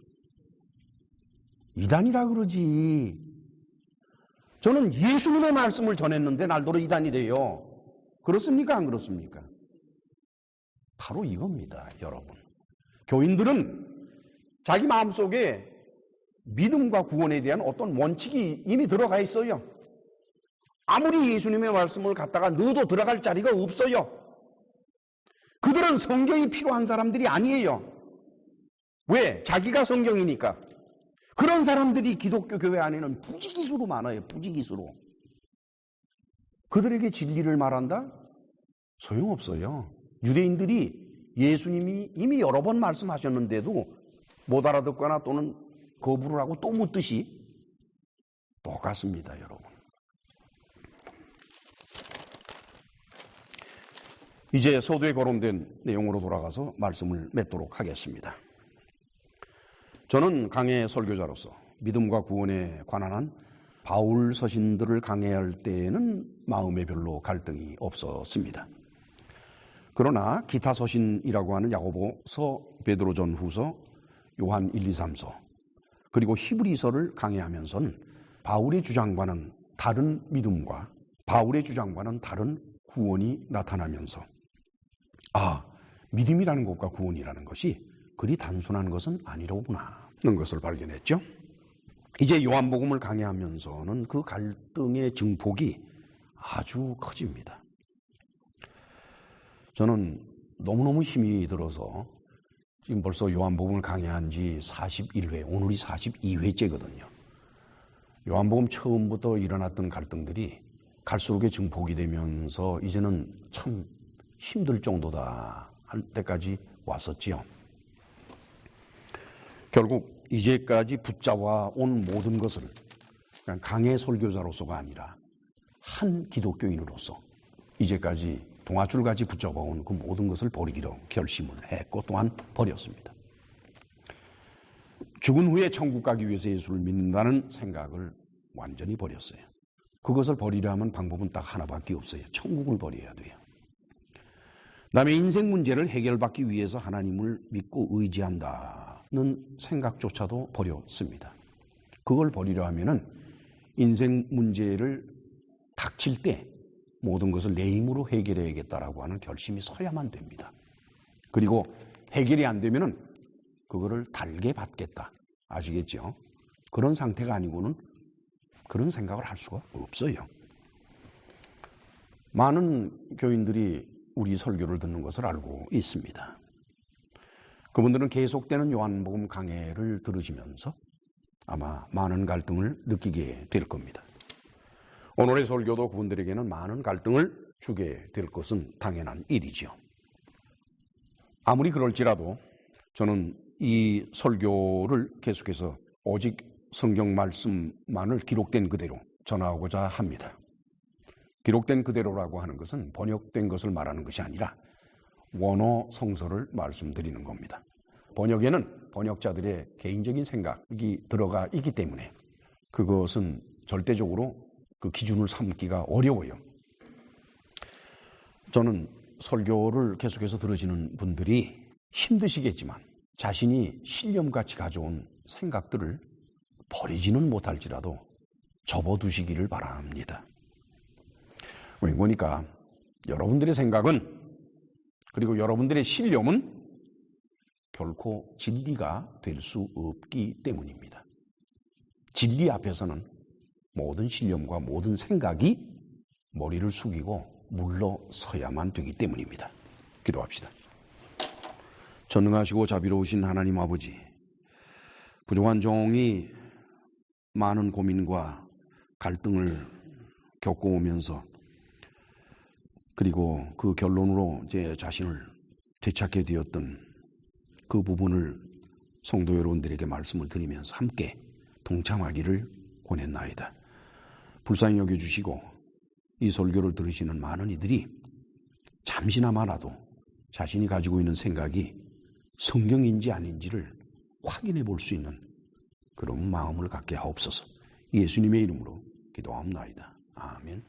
이단이라 그러지. 저는 예수님의 말씀을 전했는데 날더러 이단이 돼요. 그렇습니까? 안 그렇습니까? 바로 이겁니다, 여러분. 교인들은 자기 마음속에 믿음과 구원에 대한 어떤 원칙이 이미 들어가 있어요. 아무리 예수님의 말씀을 갖다가 넣어도 들어갈 자리가 없어요. 그들은 성경이 필요한 사람들이 아니에요. 왜? 자기가 성경이니까. 그런 사람들이 기독교 교회 안에는 부지기수로 많아요. 부지기수로. 그들에게 진리를 말한다? 소용없어요. 유대인들이 예수님이 이미 여러 번 말씀하셨는데도 못 알아듣거나 또는 거부를 하고 또 묻듯이 똑같습니다, 여러분. 이제 서두에 거론된 내용으로 돌아가서 말씀을 맺도록 하겠습니다. 저는 강해 설교자로서 믿음과 구원에 관한 바울 서신들을 강해할 때에는 마음에 별로 갈등이 없었습니다. 그러나 기타 서신이라고 하는 야고보서, 베드로전후서, 요한 1, 2, 3서 그리고 히브리서를 강해하면서는 바울의 주장과는 다른 믿음과 바울의 주장과는 다른 구원이 나타나면서 믿음이라는 것과 구원이라는 것이 그리 단순한 것은 아니로구나 하는 것을 발견했죠. 이제 요한복음을 강해하면서는 그 갈등의 증폭이 아주 커집니다. 저는 너무너무 힘이 들어서 지금 벌써 요한복음을 강해한 지 41회, 오늘이 42회째거든요. 요한복음 처음부터 일어났던 갈등들이 갈수록의 증폭이 되면서 이제는 참 힘들 정도다 할 때까지 왔었지요. 결국 이제까지 붙잡아 온 모든 것을 그냥 강해 설교자로서가 아니라 한 기독교인으로서 이제까지 동아줄까지 붙잡아 온 그 모든 것을 버리기로 결심을 했고 또한 버렸습니다. 죽은 후에 천국 가기 위해서 예수를 믿는다는 생각을 완전히 버렸어요. 그것을 버리려 하면 방법은 딱 하나밖에 없어요. 천국을 버려야 돼요. 남의 인생 문제를 해결받기 위해서 하나님을 믿고 의지한다는 생각조차도 버렸습니다. 그걸 버리려 하면은 인생 문제를 닥칠 때 모든 것을 내 힘으로 해결해야겠다라고 하는 결심이 서야만 됩니다. 그리고 해결이 안 되면은 그거를 달게 받겠다. 아시겠죠? 그런 상태가 아니고는 그런 생각을 할 수가 없어요. 많은 교인들이 우리 설교를 듣는 것을 알고 있습니다. 그분들은 계속되는 요한복음 강해를 들으시면서 아마 많은 갈등을 느끼게 될 겁니다. 오늘의 설교도 그분들에게는 많은 갈등을 주게 될 것은 당연한 일이죠. 아무리 그럴지라도 저는 이 설교를 계속해서 오직 성경 말씀만을 기록된 그대로 전하고자 합니다. 기록된 그대로라고 하는 것은 번역된 것을 말하는 것이 아니라 원어 성서를 말씀드리는 겁니다. 번역에는 번역자들의 개인적인 생각이 들어가 있기 때문에 그것은 절대적으로 그 기준을 삼기가 어려워요. 저는 설교를 계속해서 들으시는 분들이 힘드시겠지만 자신이 신념같이 가져온 생각들을 버리지는 못할지라도 접어두시기를 바랍니다. 왜 그러니까 여러분들의 생각은 그리고 여러분들의 신념은 결코 진리가 될 수 없기 때문입니다. 진리 앞에서는 모든 신념과 모든 생각이 머리를 숙이고 물러서야만 되기 때문입니다. 기도합시다. 전능하시고 자비로우신 하나님 아버지, 부족한 종이 많은 고민과 갈등을 겪어오면서 그리고 그 결론으로 제 자신을 되찾게 되었던 그 부분을 성도 여러분들에게 말씀을 드리면서 함께 동참하기를 권했나이다. 불쌍히 여겨주시고 이 설교를 들으시는 많은 이들이 잠시나마라도 자신이 가지고 있는 생각이 성경인지 아닌지를 확인해 볼 수 있는 그런 마음을 갖게 하옵소서. 예수님의 이름으로 기도합니다. 아멘.